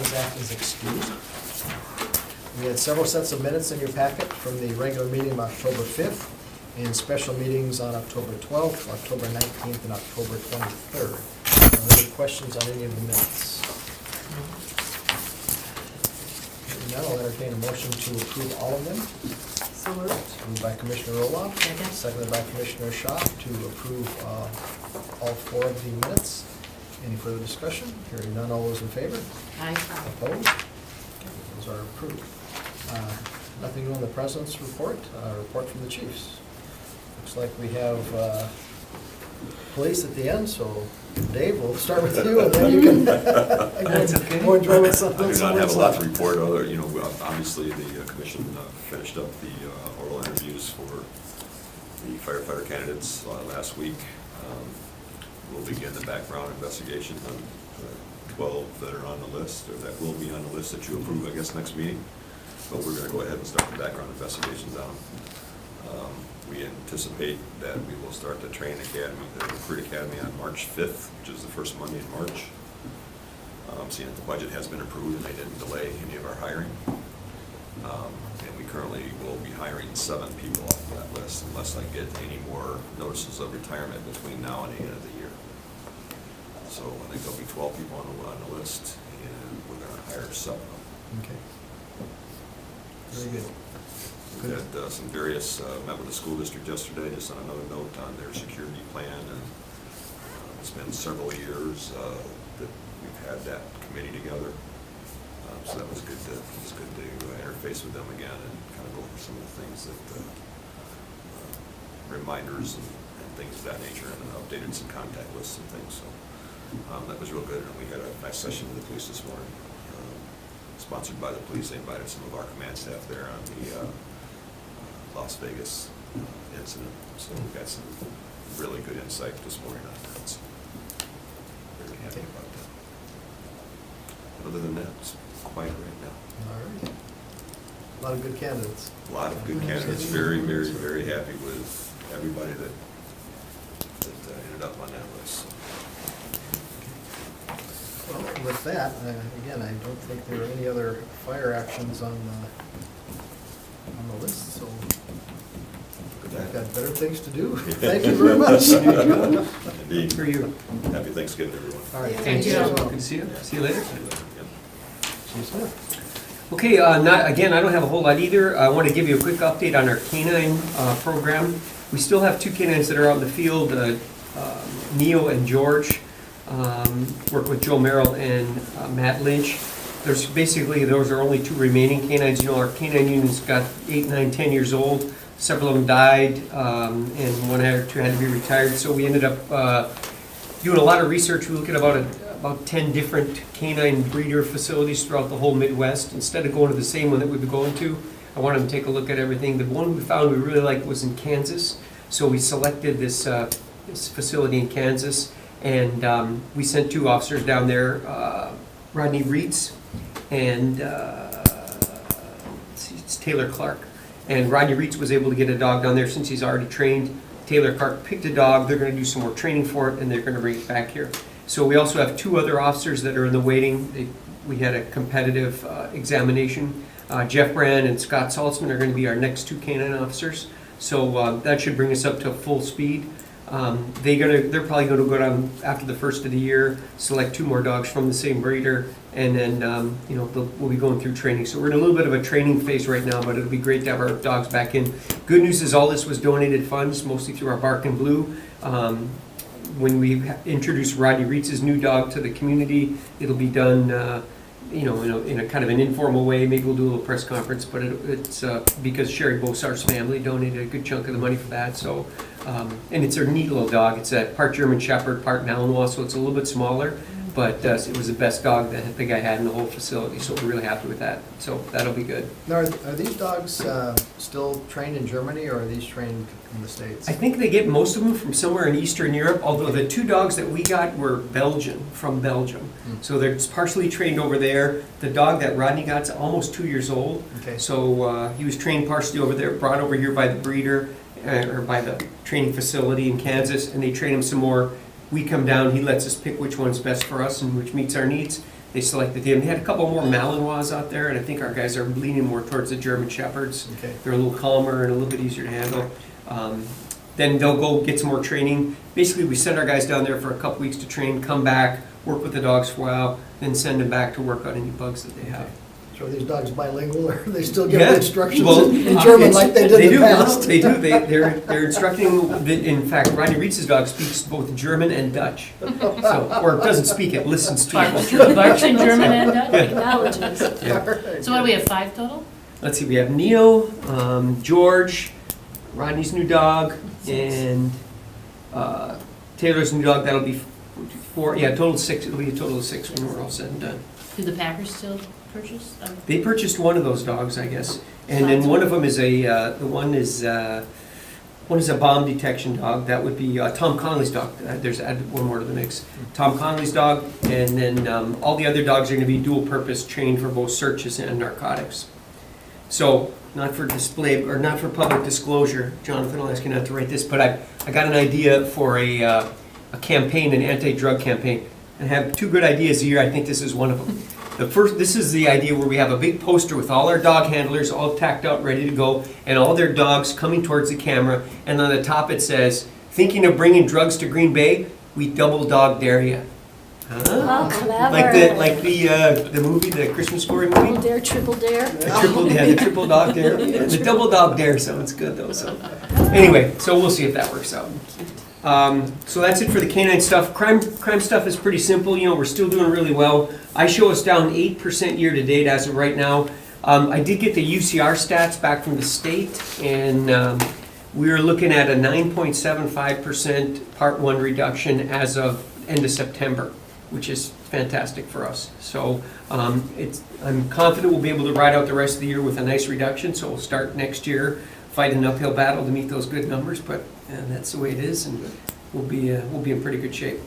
Zach is excused. We had several sets of minutes in your packet from the regular meeting of October 5th and special meetings on October 12th, October 19th, and October 23rd. Are there any questions on any of the minutes? Hearing none, I'll entertain a motion to approve all of them. So moved. Moved by Commissioner Roloff, Second. seconded by Commissioner Shaw to approve all four of the minutes. Any further discussion? Hearing none, all those in favor? Aye. Opposed? Okay, those are approved. Nothing new on the President's report, report from the chiefs. Looks like we have police at the end, so Dave, we'll start with you, and then you can That's okay. more enjoy with something. I do not have a lot to report, other, obviously the commission finished up the oral interviews for the firefighter candidates last week. We'll begin the background investigation on 12 that are on the list, or that will be on the list that you approve, I guess, next meeting. But we're going to go ahead and start the background investigations on them. We anticipate that we will start the training academy, the recruit academy on March 5th, which is the first Monday in March. Seeing that the budget has been approved and they didn't delay any of our hiring. And we currently will be hiring 7 people off that list unless I get any more notices of retirement between now and the end of the year. So I think there'll be 12 people on the list, and we're going to hire 7 of them. Okay. Very good. We had some various, met with the school district yesterday, just on another note on their security plan, and it's been several years that we've had that committee together. So that was good to interface with them again and kind of go over some of the things that, reminders and things of that nature, and then updated some contact lists and things, so that was real good. And we had a nice session with the police this morning, sponsored by the police. They invited some of our command staff there on the Las Vegas incident, so we got some really good insight this morning on that. So very happy about that. Other than that, it's quiet right now. All right. A lot of good candidates. A lot of good candidates. Very, very, very happy with everybody that ended up on that list. Well, with that, again, I don't think there are any other fire actions on the list, so I've got better things to do. Thank you very much. Indeed. For you. Happy Thanksgiving, everyone. All right. Thank thanks you. as well. Good to see you. See you later. Yep. Chief Smith. Okay, again, I don't have a whole lot either. I want to give you a quick update on our canine program. We still have 2 canines that are out in the field, Neo and George. Work with Joe Merrill and Matt Lynch. Those are only 2 remaining canines. You know, our canine unit's got 8, 9, 10 years old. Several of them died, and 1 or 2 had to be retired. So we ended up doing a lot of research. We looked at about 10 different canine breeder facilities throughout the whole Midwest. Instead of going to the same one that we've been going to, I wanted to take a look at everything. The one we found we really liked was in Kansas. So we selected this facility in Kansas, and we sent 2 officers down there, Rodney Reitz and it's Taylor Clark. And Rodney Reitz was able to get a dog down there since he's already trained. Taylor Clark picked a dog. They're going to do some more training for it, and they're going to bring it back here. So we also have 2 other officers that are in the waiting. We had a competitive examination. Jeff Brand and Scott Saltzman are going to be our next 2 canine officers. So that should bring us up to full speed. They're probably going to go down after the first of the year, select 2 more dogs from the same breeder, and then we'll be going through training. So we're in a little bit of a training phase right now, but it'll be great to have our dogs back in. Good news is all this was donated funds, mostly through our Bark and Blue. When we introduce Rodney Reitz's new dog to the community, it'll be done in a kind of an informal way. Maybe we'll do a little press conference, but it's because Sherry Bosar's family donated a good chunk of the money for that. So, and it's a neat little dog. It's a part German Shepherd, part Malinois, so it's a little bit smaller. But it was the best dog that the guy had in the whole facility, so we're really happy with that. So that'll be good. Now, are these dogs still trained in Germany, or are these trained in the States? I think they get most of them from somewhere in Eastern Europe, although the 2 dogs that we got were from Belgium. So they're partially trained over there. The dog that Rodney got's almost 2 years old. Okay. So he was trained partially over there, brought over here by the breeder, or by the training facility in Kansas, and they train him some more. We come down, he lets us pick which one's best for us and which meets our needs, they selected him. They had a couple more Malinois out there, and I think our guys are leaning more towards the German Shepherds. Okay. They're a little calmer and a little bit easier to handle. Then they'll go get some more training. Basically, we send our guys down there for a couple weeks to train, come back, work with the dogs for a while, then send them back to work on any bugs that they have. So are these dogs bilingual, or are they still give Yeah, instructions well, in German like they did in the past? They do. They're instructing. In fact, Rodney Rietz's dog speaks both German and Dutch. So, or doesn't speak it, listens to it. Barks in German and Dutch? Acknowledgements. Yeah. So what do we have, 5 total? Let's see. We have Neo, George, Rodney's new dog, and Taylor's new dog. That'll be 4. Yeah, total 6. It'll be a total of 6 when we're all said and done. Do the Packers still purchase? They purchased one of those dogs, I guess, and then one of them is one is a bomb detection dog. That would be Tom Connolly's dog. There's add one more to the mix. Tom Connolly's dog, and then all the other dogs are going to be dual purpose, trained for both searches and narcotics. So not for display or not for public disclosure, Jonathan, I'll ask you not to write this, but I got an idea for a campaign, an anti-drug campaign, and I have 2 good ideas a year. I think this is one of them. This is the idea where we have a big poster with all our dog handlers all tacked out, ready to go, and all their dogs coming towards the camera, and on the top it says, "Thinking of bringing drugs to Green Bay? We double dog dare ya." Huh? Oh, clever. Like the movie, the Christmas Story movie? Double dare, triple dare. The triple dog dare. Yeah, the double dog dare sounds good though. So anyway, so we'll see if that works out. So that's it for the canine stuff. Crime stuff is pretty simple. You know, we're still doing really well. I show us down 8% year to date as of right now. I did get the UCR stats back from the state, and we are looking at a 9.75% Part 1 reduction as of end of September, which is fantastic for us. So I'm confident we'll be able to ride out the rest of the year with a nice reduction. So we'll start next year, fight an uphill battle to meet those good numbers, but that's the way it is, and we'll be in pretty good shape.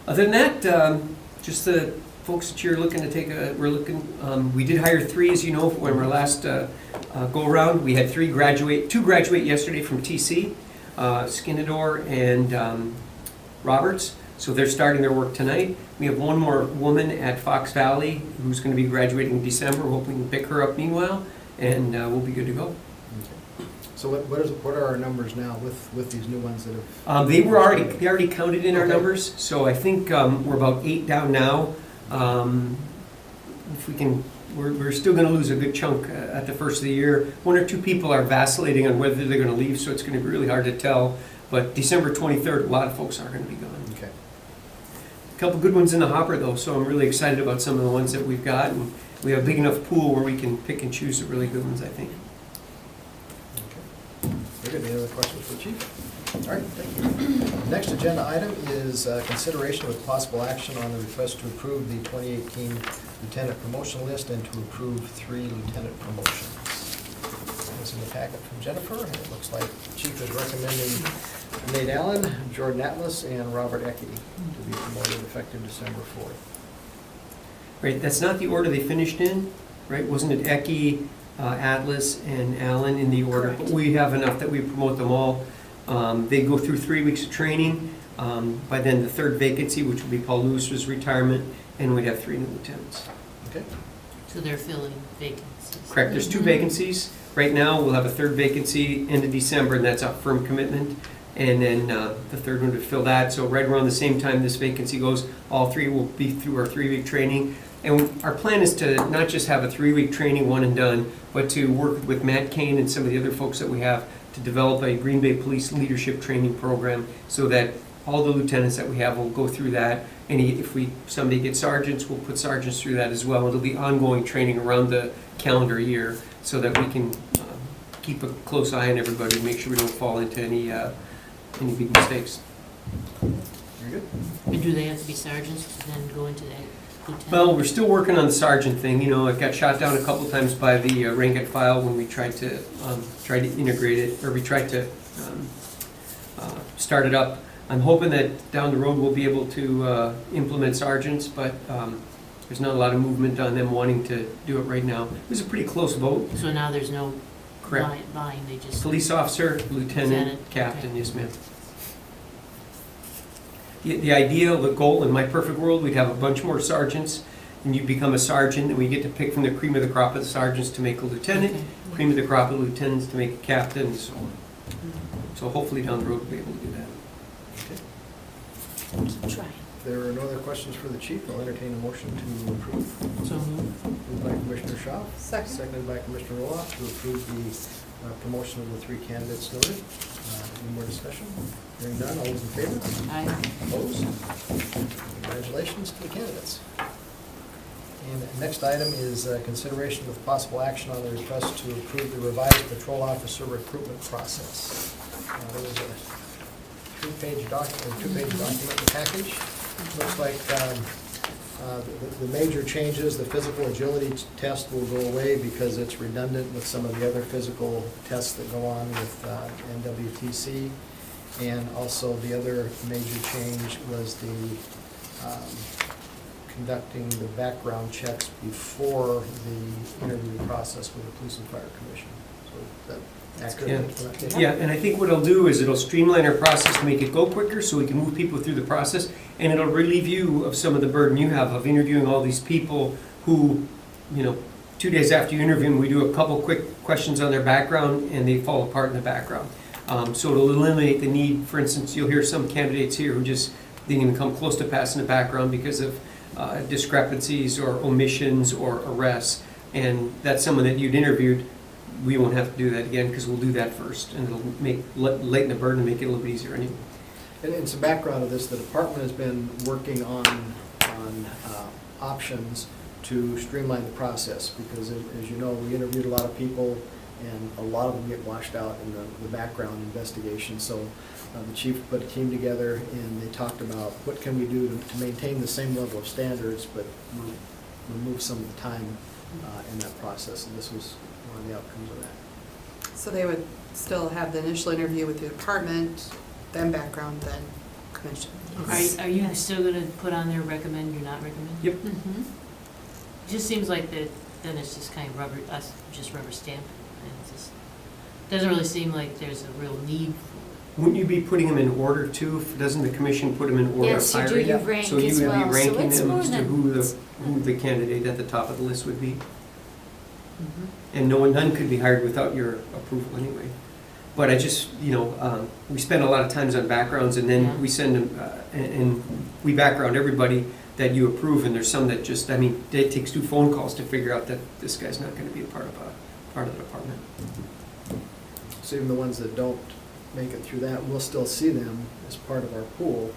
Other than that, just the folks that you're looking to take we did hire 3, as you know, when our last go around. We had 2 graduate yesterday from TC, Skinador and Roberts. So they're starting their work tonight. We have 1 more woman at Fox Valley who's going to be graduating in December. We're hoping to pick her up meanwhile, and we'll be good to go. So what are our numbers now with these new ones that have? They already counted in our numbers, so I think we're about 8 down now. If we can, we're still going to lose a good chunk at the first of the year. 1 or 2 people are vacillating on whether they're going to leave, so it's going to be really hard to tell. But December 23rd, a lot of folks are going to be gone. Okay. A couple good ones in the hopper though, so I'm really excited about some of the ones that we've got, and we have a big enough pool where we can pick and choose the really good ones, I think. Very good. Any other questions for the chief? All right, thank you. Next agenda item is consideration with possible action on the request to approve the 2018 lieutenant promotion list and to approve 3 lieutenant promotions. It's in the packet from Jennifer, and it looks like the chief is recommending Nate Allen, Jordan Atlas, and Robert Ecke to be promoted effective December 4th. Right, that's not the order they finished in, right? Wasn't it Ecke, Atlas, and Allen in the order? But we have enough that we promote them all. They go through 3 weeks of training. By then, the 3rd vacancy, which will be Paul Lewis's retirement, and we'd have 3 new lieutenants. Okay. So they're filling vacancies. Correct, there's 2 vacancies. Right now, we'll have a 3rd vacancy end of December, and that's a firm commitment. And then the 3rd one would fill that. So right around the same time this vacancy goes, all 3 will be through our 3-week training. And our plan is to not just have a 3-week training, one and done, but to work with Matt Kane and some of the other folks that we have to develop a Green Bay Police leadership training program so that all the lieutenants that we have will go through that. And if somebody gets sergeants, we'll put sergeants through that as well. It'll be ongoing training around the calendar year so that we can keep a close eye on everybody and make sure we don't fall into any big mistakes. Very good. And do they have to be sergeants to then go into that lieutenant? Well, we're still working on the sergeant thing. You know, it got shot down a couple times by the rank file when we tried to integrate it, or we tried to start it up. I'm hoping that down the road we'll be able to implement sergeants, but there's not a lot of movement on them wanting to do it right now. It was a pretty close vote. So now there's no Correct. vying, they just... Police officer, lieutenant, Lieutenant, captain, okay. yes ma'am. the ideal, the goal, in my perfect world, we'd have a bunch more sergeants, and you become a sergeant, and we get to pick from the cream of the crop of the sergeants to make a lieutenant, Okay. cream of the crop of lieutenants to make a captain, and so on. So hopefully down the road, we'll be able to do that. Keep trying. If there are no other questions for the chief, I'll entertain a motion to approve. So moved. Moved by Commissioner Shaw. Second. Seconded by Commissioner Roloff to approve the promotion of the 3 candidates noted. Any more discussion? Hearing none, all those in favor? Aye. Opposed? Congratulations to the candidates. And the next item is consideration with possible action on the request to approve the revised patrol officer recruitment process. There was a 2-page document in the package. Looks like the major changes, the physical agility test will go away because it's redundant with some of the other physical tests that go on with NWTC. And also the other major change was the conducting the background checks before the interview process with the Police and Fire Commission. So that accurate? Yeah, and I think what it'll do is it'll streamline our process to make it go quicker, so we can move people through the process, and it'll relieve you of some of the burden you have of interviewing all these people who, 2 days after you interview them, we do a couple quick questions on their background, and they fall apart in the background. So it'll eliminate the need, for instance, you'll hear some candidates here who just didn't even come close to passing the background because of discrepancies or omissions or arrests, and that's someone that you'd interviewed. We won't have to do that again because we'll do that first, and it'll lighten the burden and make it a little bit easier anyway. And some background of this, the department has been working on options to streamline the process, because as you know, we interviewed a lot of people, and a lot of them get washed out in the background investigation. So the chief put a team together, and they talked about what can we do to maintain the same level of standards, but remove some of the time in that process, and this was one of the outcomes of that. So they would still have the initial interview with the department, then background, then commission. Are you still gonna put on there recommend or not recommend? Yep. Mm-hmm. It just seems like that, then it's just kind of rubber stamp, and it just, doesn't really seem like there's a real need for Wouldn't you be putting them in order too? Doesn't the commission put them in order of Yes, you do, hiring? you rank So you as would well, be so ranking it's them more as to than. who the candidate at the top of the list would be? Mm-hmm. And none could be hired without your approval anyway. But I just, we spend a lot of times on backgrounds, and Yeah. then we send them, and we background everybody that you approve, and there's some that just, it takes 2 phone calls to figure out that this guy's not gonna be a part of the department. So even the ones that don't make it through that, we'll still see them as part of our pool.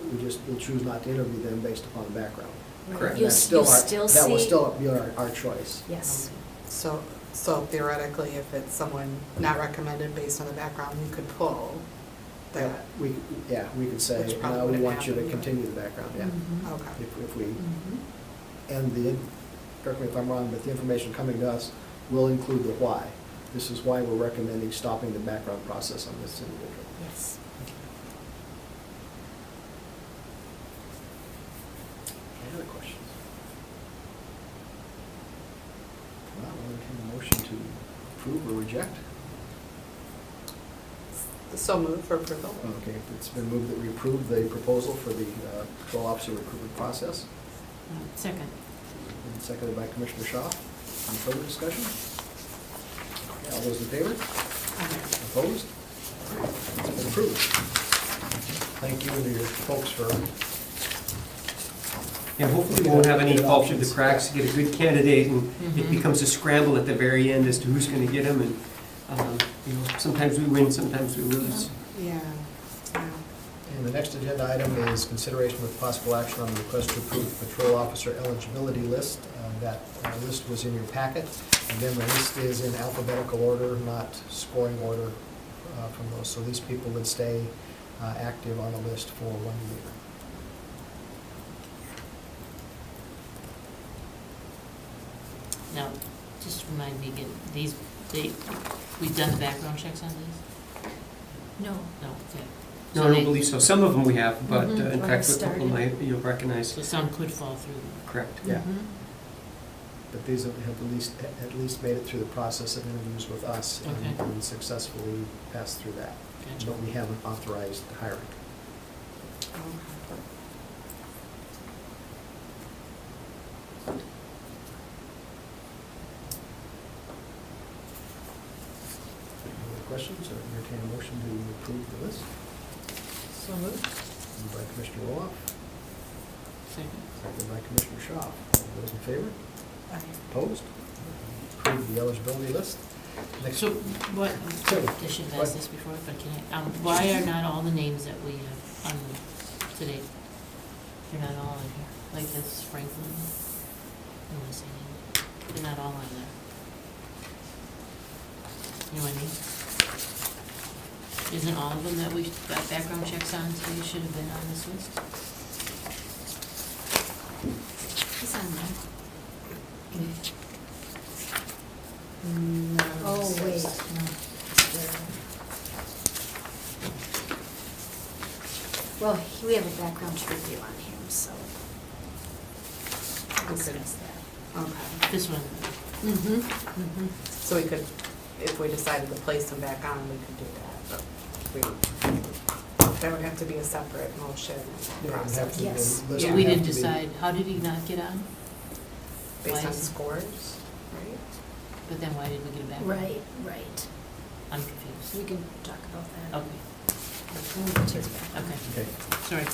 We'll choose not to interview them based upon the background. Correct. And You'll that's you'll our- still That will see, still be our choice. yes. So theoretically, if it's someone not recommended based on the background, you could pull that. We could say, Which probably we wouldn't want you to happen, but- continue the background, yeah. Mhm. Okay. If we, Mhm. and correct me if I'm wrong, but the information coming to us will include the why. This is why we're recommending stopping the background process on this individual. Yes. Any other questions? Well, I'll entertain a motion to approve or reject. So move for approval. Okay, it's been moved that we approve the proposal for the patrol officer recruitment process, Second. and seconded by Commissioner Shaw. Any further discussion? Okay, all those in favor? Opposed? It's been approved. Thank you to your folks for, Yeah, hopefully we won't have any fall through the cracks, get a good candidate, and it Mhm. becomes a scramble at the very end as to who's gonna get them, and, sometimes we win, sometimes we lose. Yeah. Yeah. and the next agenda item is consideration with possible action on the request to approve the patrol officer eligibility list. That list was in your packet. Again, the list is in alphabetical order, not scoring order from those. So these people would stay active on the list for 1 year. Now, just remind me again, we've done the background checks on these? No. No, okay. No, So I they- don't believe so. Some of them we have, but Mhm. in Or fact, a couple started. might, you'll recognize. So some could fall through. Correct. Yeah. Mhm. But these have at least made it through the process of interviews with us Okay. and successfully passed through that. Gotcha. But we haven't authorized hiring. Any other questions or entertain a motion to approve the list? So moved. Moved by Commissioner Roloff, Second. seconded by Commissioner Shaw. All those in favor? Opposed? Approve the eligibility list. Next, So what, Sure. I should have asked this before, but can I, why are not all the names that we have on today, they're not all in here? Like this Franklin, I want to say name, they're not all on there. You know what I mean? Isn't all of them that we got background checks on today should have been on this list? It's on there. Oh, wait, no. Well, we have a background review on him, so we'll Okay. discuss that. Okay. This one. Mm-hmm. So we could, if we decided to place them back on, we could do that, but that would have to be a separate motion yeah, we have process. to, Yes. the list Yeah. would We have didn't to be- decide, how did he not get on? Based Why on is it- scores, right? But then why did we get it back? Right. I'm So confused. we can talk about that. Okay, When we get to the background. okay, Okay. sorry.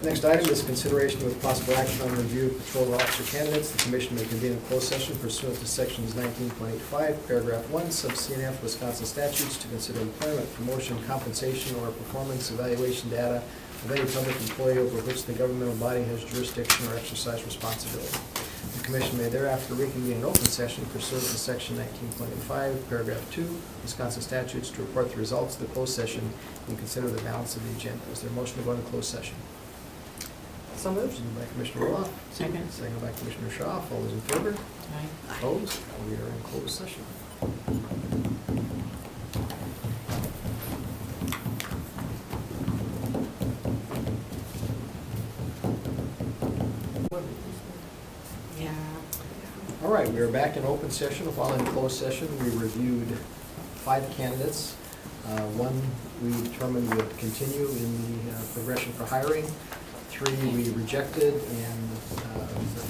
Next item is consideration with possible action on review of patrol officer candidates. The commission may convene a closed session pursuant to sections 19.85, paragraph 1, sub CNF Wisconsin statutes to consider employment, promotion, compensation, or performance evaluation data of any public employee over which the governmental body has jurisdiction or exercise responsibility. The commission may thereafter reconvene an open session pursuant to section 19.85, paragraph 2, Wisconsin statutes to report the results of the closed session and consider the balance of the agenda. Is there a motion to go into closed session? So moved. Motion by Commissioner Roloff, Second? second by Commissioner Shaw. All those in favor? Aye. Opposed? We are in closed session. Yeah. All right, we are back in open session. While in closed session, we reviewed 5 candidates. One we determined would continue in the progression for hiring. 3 we rejected, and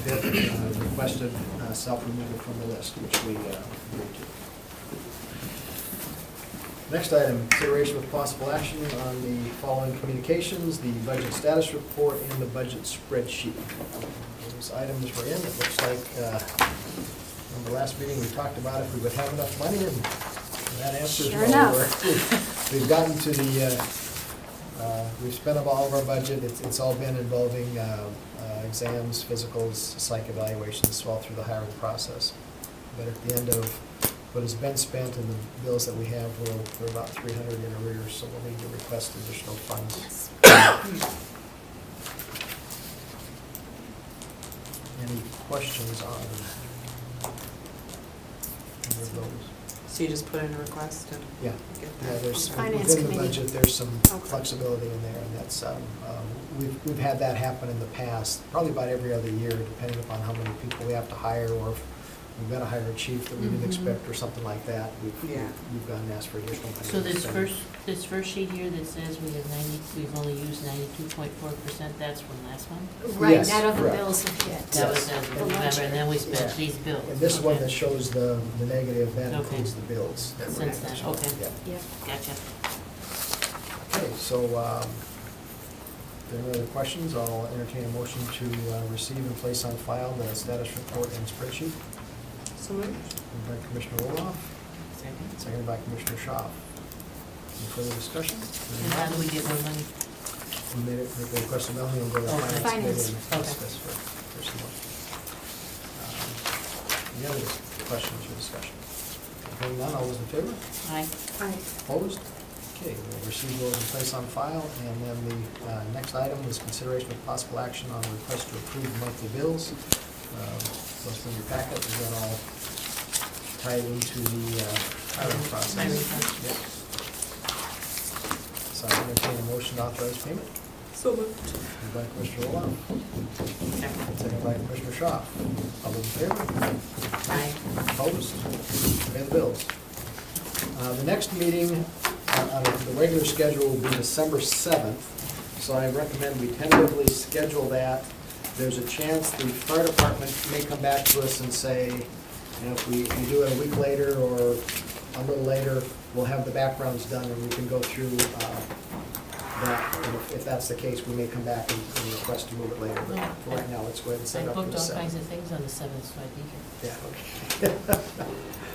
the 5th requested self-removal from the list, which we agreed to. Next item, consideration with possible action on the following communications, the budget status report and the budget spreadsheet. Those items were in. It looks like, in the last meeting, we talked about if we would have enough money, and that answer is no. Sure enough. We've gotten to the, we've spent up all of our budget. It's all been involving exams, physicals, psych evaluations, all through the hiring process. But at the end of what has been spent and the bills that we have, we're about 300 in arrears, so we'll need to request additional funds. Yes. Any questions on any of those? So you just put in a request and Yeah, get yeah, that? there's, Okay. Finance within the committee. budget, there's some Okay. flexibility in there, and that's, we've had that happen in the past, probably about every other year, depending upon how many people we have to hire, or if we've got to hire a chief that we didn't Mhm. expect, or something like that, Yeah. we've gone and asked for additional money. So this Spend- first sheet here that says we have we've only used 92.4%, that's from last month? Right, Yes, not all the correct. bills have hit. That was Yes. as of November, and then we spent Yeah. these bills. And this one Okay. that shows the negative, that Okay. includes the bills. that were Since then, managed. okay. Yeah. Yep. Gotcha. Okay, so, if there are no other questions, I'll entertain a motion to receive and place on file the status report and spreadsheet. So moved. Moved by Commissioner Roloff, Second. seconded by Commissioner Shaw. Any further discussion? And how do we get more money? We made it, make the request of Melanie, and go to the Okay. finance committee Finance. and Okay. discuss for some more. Any other questions or discussion? Hearing none, all those in favor? Aye. Aye. Opposed? Okay, we'll receive those and place on file, and then the next item is consideration of possible action on a request to approve monthly bills. Those from your packet, is that all tied into the hiring process? Hiring process. Yep. So I entertain a motion to authorize payment. So moved. Moved by Commissioner Roloff, Second. second by Commissioner Shaw. All those in favor? Aye. Opposed? Pay the bills. The next meeting on the regular schedule will be December 7th. So I recommend we tentatively schedule that. There's a chance the fire department may come back to us and say, you know, if we do it a week later or a little later, we'll have the backgrounds done and we can go through that. And if that's the case, we may come back and request to move it later. But for right now, let's go ahead and I set it up for booked the all kinds 7th. of things on the 7th, so I'd be here. Yeah,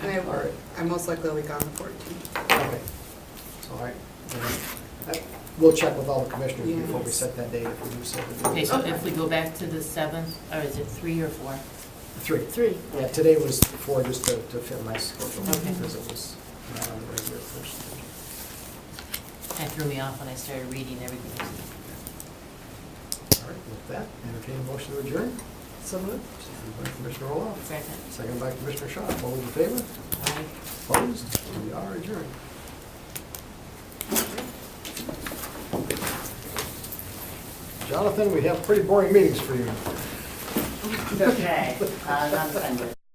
okay. And All right. I most likely will be gone the 14th. Okay. So, all right. We'll check with all the commissioners Yeah. before we set that date, if we do set the date. Okay, so if we go back to the 7th, or is it 3 or 4? 3. 3. Yeah, today was 4, just to fit my schedule, Okay. because it was not on the regular first. That threw me off when I started reading everything. All right, with that, entertain a motion to adjourn. So moved. Seconded by Commissioner Roloff, Second. seconded by Commissioner Shaw. All those in favor? Aye. Opposed? We are adjourned. Jonathan, we have pretty boring meetings for you. Okay, not offended.